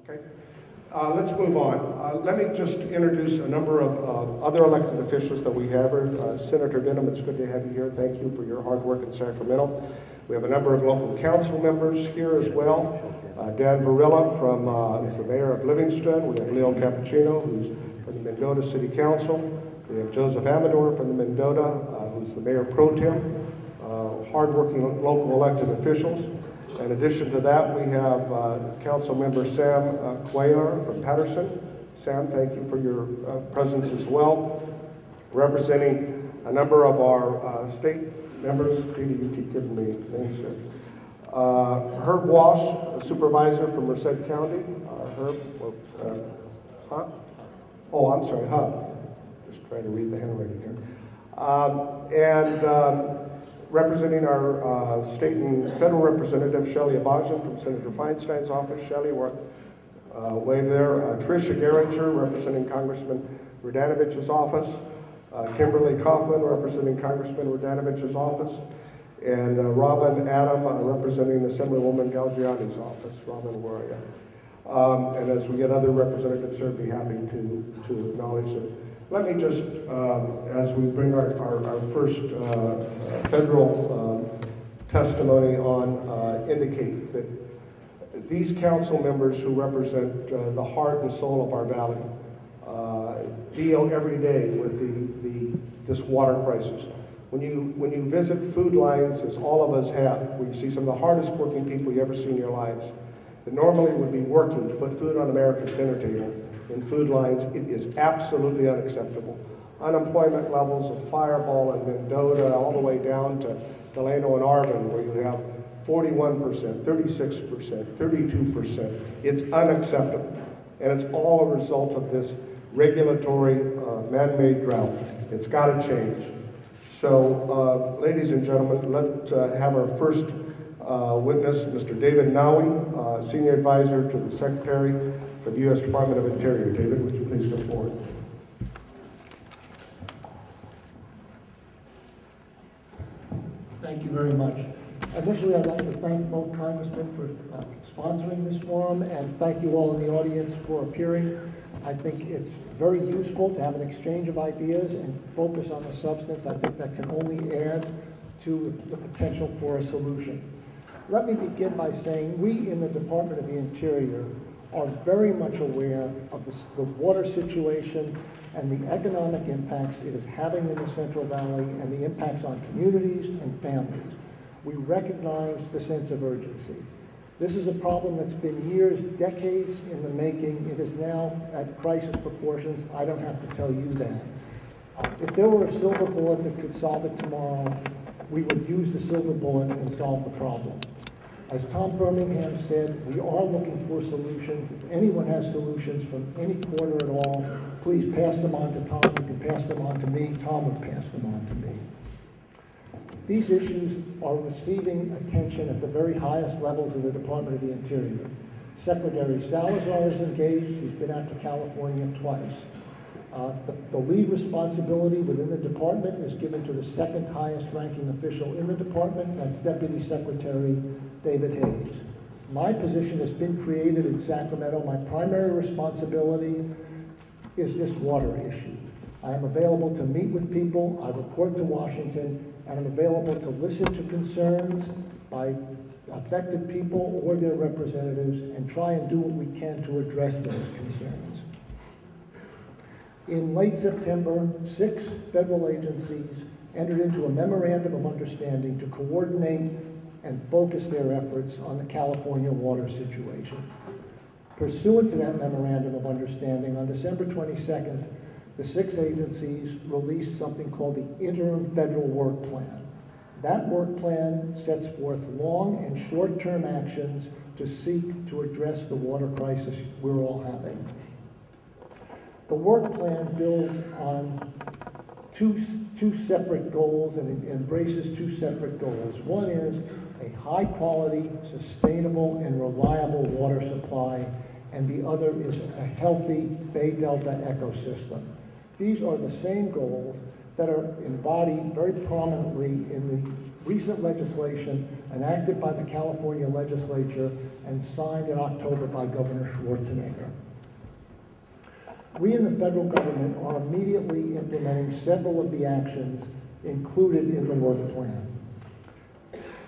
Okay, let's move on. Let me just introduce a number of other elected officials that we have here. Senator Denham, it's good to have you here. Thank you for your hard work in Sacramento. We have a number of local council members here as well. Dan Varela who's the mayor of Livingston. We have Leo Cappuccino, who's from the Mendota City Council. We have Joseph Amador from the Mendota, who's the mayor pro tem. Hardworking local elected officials. In addition to that, we have Council Member Sam Cuellar from Patterson. Sam, thank you for your presence as well. Representing a number of our state members. Peter, you keep giving me names here. Herb Walsh, Supervisor from Merced County. I'm sorry, Hub. Just trying to read the handwriting here. Representing our state and federal representative, Shelley Abajian from Senator Feinstein's office. Shelley, wave there. Tricia Geringer, representing Congressman Radanovich's office. Kimberly Kaufman, representing Congressman Radanovich's office. And Robin Adam, representing Assemblywoman Galgiani's office. Robin, where are you? And as we get other representatives here, I'd be happy to acknowledge them. Let me just, as we bring our first federal testimony on, indicate that these council members who represent the heart and soul of our valley deal every day with this water crisis. When you visit food lines, as all of us have, where you see some of the hardest working people you ever see in your lives, that normally would be working to put food on America's dinner table, in food lines, it is absolutely unacceptable. Unemployment levels of Fireball and Mendota all the way down to Delano and Arvin, where you have 41%, 36%, 32%. It's unacceptable. And it's all a result of this regulatory man-made drought. It's got to change. So, ladies and gentlemen, let's have our first witness, Mr. David Nowie, Senior Advisor to the Secretary for the U.S. Department of Interior. David, would you please come forward? Thank you very much. Initially, I'd like to thank both congressmen for sponsoring this forum, and thank you all in the audience for appearing. I think it's very useful to have an exchange of ideas and focus on the substance. I think that can only add to the potential for a solution. Let me begin by saying we in the Department of the Interior are very much aware of the water situation and the economic impacts it is having in the Central Valley and the impacts on communities and families. We recognize the sense of urgency. This is a problem that's been years, decades in the making. It is now at crisis proportions. I don't have to tell you that. If there were a silver bullet that could solve it tomorrow, we would use the silver bullet and solve the problem. As Tom Birmingham said, we are looking for solutions. If anyone has solutions from any quarter at all, please pass them on to Tom. You can pass them on to me. Tom would pass them on to me. These issues are receiving attention at the very highest levels of the Department of the Interior. Secretary Salazar is engaged. He's been out to California twice. The lead responsibility within the department is given to the second highest ranking official in the department, that's Deputy Secretary David Hayes. My position has been created in Sacramento. My primary responsibility is this water issue. I am available to meet with people, I report to Washington, and I'm available to listen to concerns by affected people or their representatives and try and do what we can to address those concerns. In late September, 6 federal agencies entered into a memorandum of understanding to coordinate and focus their efforts on the California water situation. Pursuant to that memorandum of understanding, on December 22nd, the 6 agencies released something called the Interim Federal Work Plan. That work plan sets forth long and short-term actions to seek to address the water crisis we're all having. The work plan builds on two separate goals and embraces 2 separate goals. One is a high-quality, sustainable, and reliable water supply, and the other is a healthy Bay Delta ecosystem. These are the same goals that are embodied very prominently in the recent legislation enacted by the California legislature and signed in October by Governor Schwarzenegger. We in the federal government are immediately implementing several of the actions included in the work plan.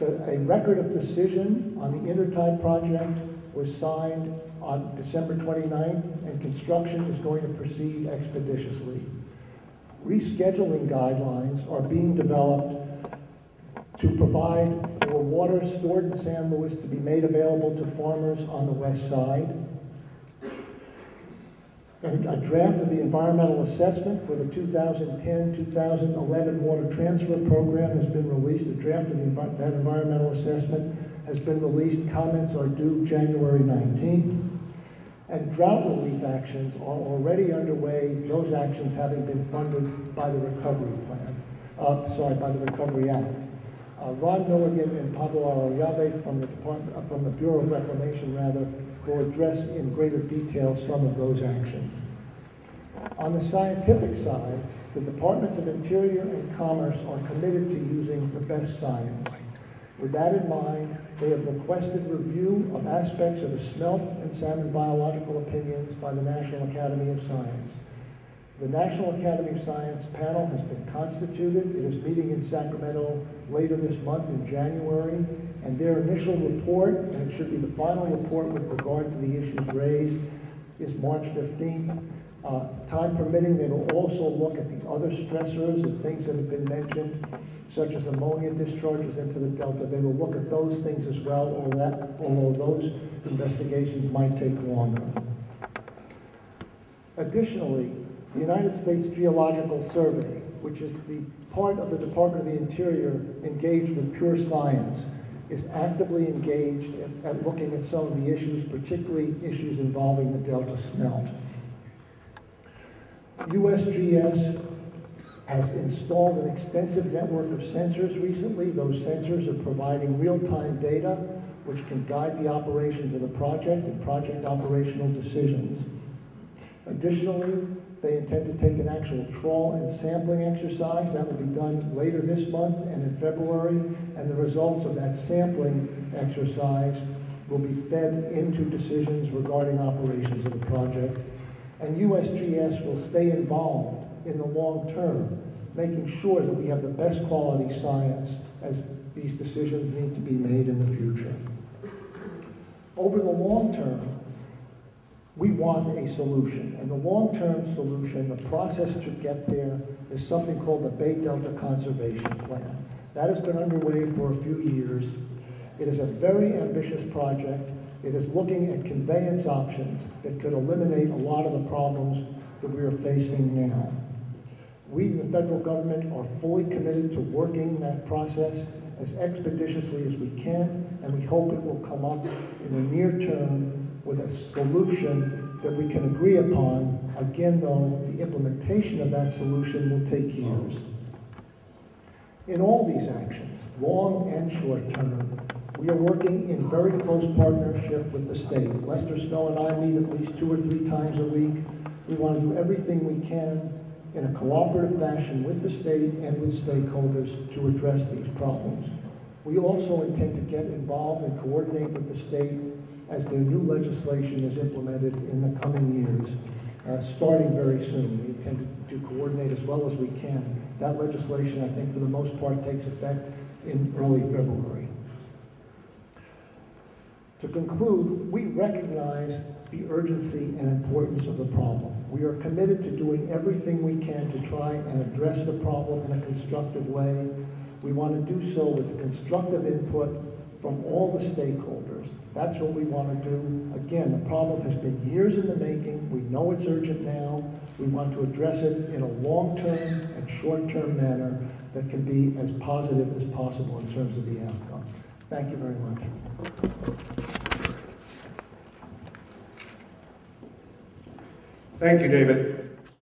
A record of decision on the Intertie project was signed on December 29th, and construction is going to proceed expeditiously. Rescheduling guidelines are being developed to provide for water stored in San Luis to be made available to farmers on the west side. And a draft of the environmental assessment for the 2010-2011 water transfer program has been released. A draft of that environmental assessment has been released. Comments are due January 19th. And drought relief actions are already underway, those actions having been funded by the Recovery Plan, by the Recovery Act. Ron Milligan and Pablo Arroyave from the Bureau of Reclamation, will address in greater detail some of those actions. On the scientific side, the Departments of Interior and Commerce are committed to using the best science. With that in mind, they have requested review of aspects of the smelt and salmon biological opinions by the National Academy of Science. The National Academy of Science panel has been constituted. It is meeting in Sacramento later this month in January, and their initial report, and it should be the final report with regard to the issues raised, is March 15th. Time permitting, they will also look at the other stressors and things that have been mentioned, such as ammonia discharges into the Delta. They will look at those things as well, although those investigations might take longer. Additionally, the United States Geological Survey, which is the part of the Department of the Interior engaged with pure science, is actively engaged at looking at some of the issues, particularly issues involving the Delta smelt. USGS has installed an extensive network of sensors recently. Those sensors are providing real-time data which can guide the operations of the project and project operational decisions. Additionally, they intend to take an actual trawl and sampling exercise. That will be done later this month and in February, and the results of that sampling exercise will be fed into decisions regarding operations of the project. And USGS will stay involved in the long term, making sure that we have the best quality science as these decisions need to be made in the future. Over the long term, we want a solution, and the long-term solution, the process to get there, is something called the Bay Delta Conservation Plan. That has been underway for a few years. It is a very ambitious project. It is looking at conveyance options that could eliminate a lot of the problems that we are facing now. We, the federal government, are fully committed to working that process as expeditiously as we can, and we hope it will come up in the near term with a solution that we can agree upon. Again, though, the implementation of that solution will take years. In all these actions, long and short term, we are working in very close partnership with the state. Lester Snow and I meet at least 2 or 3 times a week. We want to do everything we can in a cooperative fashion with the state and with stakeholders to address these problems. We also intend to get involved and coordinate with the state as their new legislation is implemented in the coming years, starting very soon. We intend to coordinate as well as we can. That legislation, I think, for the most part, takes effect in early February. To conclude, we recognize the urgency and importance of the problem. We are committed to doing everything we can to try and address the problem in a constructive way. We want to do so with the constructive input from all the stakeholders. That's what we want to do. Again, the problem has been years in the making. We know it's urgent now. We want to address it in a long-term and short-term manner that can be as positive as possible in terms of the outcome. Thank you very much. Thank you, David.